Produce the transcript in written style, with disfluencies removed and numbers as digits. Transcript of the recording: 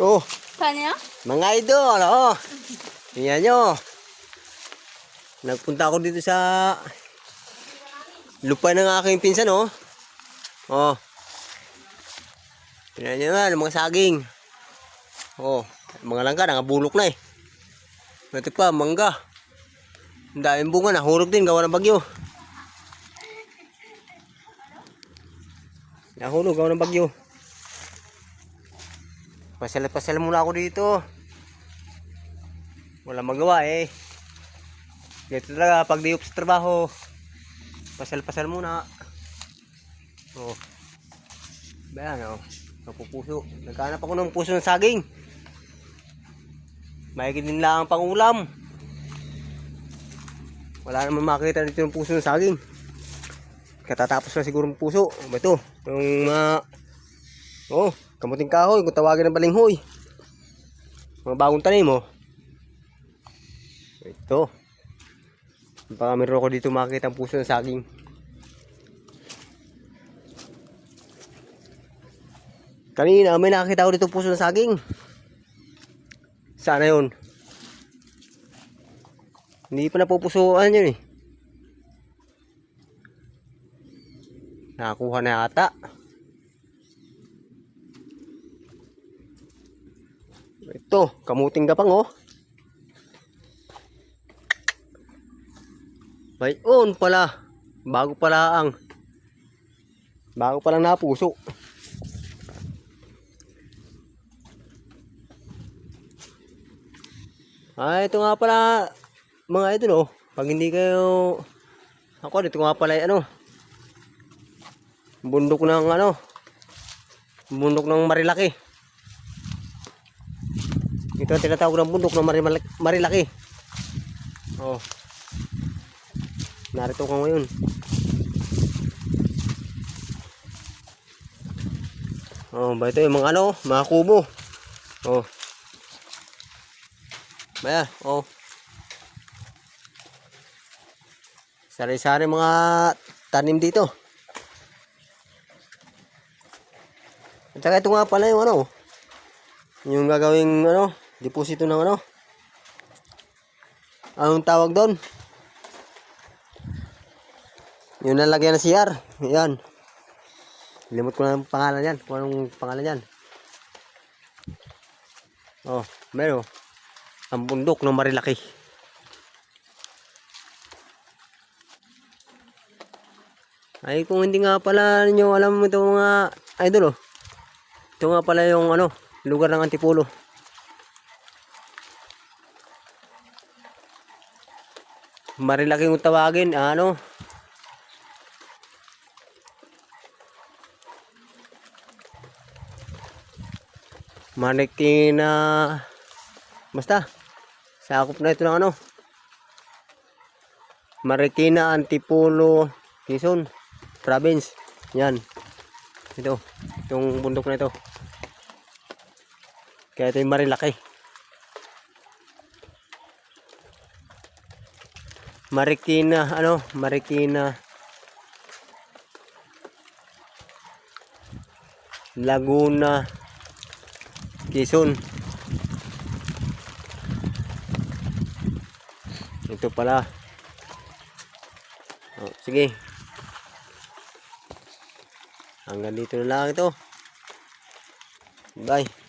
Oh, Kanya? mga idol, oh. Tingnan nyo. Nagpunta ako dito sa lupa ng aking pinsan, oh. Oh. Tingnan nyo naman, mga saging. Oh, mga langka, nangabulok na eh. Ito pa, mangga. Ang daming bunga, nahulog din, gawa ng bagyo. Nahulog, gawa ng bagyo. Pasal muna ako dito. Wala magawa eh. Dito talaga, pag di up sa trabaho, pasal muna. Oh. Bayan, oh. Napupuso. Nagkahanap ako ng puso ng saging. Mahigit din lang ang pangulam. Wala naman makita dito ng puso ng saging. Katatapos na siguro ng puso. Ito, yung oh, kamuting kahoy, kung tawagin ng balinghoy. Mga bagong tanim, oh. Ito. Baka meron ako dito makita ang puso ng saging. Kanina may nakakita ko dito puso ng saging. Sana yun. Hindi pa napupusuan yun eh. Nakakuha na ata. Ito, kamuting gapang oh. Bayon pala. Bago palang napuso. Ito nga pala mga idol oh. Pag hindi kayo ako dito nga pala bundok ng Marilaki. Ito ang tinatawag ng bundok ng Marilaki. Oh. Narito ko ngayon. Oh, ba ito yung mga kubo. Oh. Baya, oh. Sari-sari mga tanim dito. At saka ito nga pala yung yung gagawing deposito ng anong tawag doon? Yung nalagyan ng CR. Yan. Limot ko na ang pangalan yan. Kung anong pangalan yan. Oh, meron. Ang bundok ng Marilaki. Ay, kung hindi nga pala ninyo alam ito mga idol oh. Ito nga pala yung lugar ng Antipolo. Marilaki kung tawagin, Marikina. Basta sakop na ito ng Marikina, Antipolo, Quezon Province. Yan. Itong bundok na ito. Kaya ito yung Marilaki. Marikina, Marikina, Laguna, Quezon. Ito pala. Oh, sige. Hanggang dito na lang ito. Bye.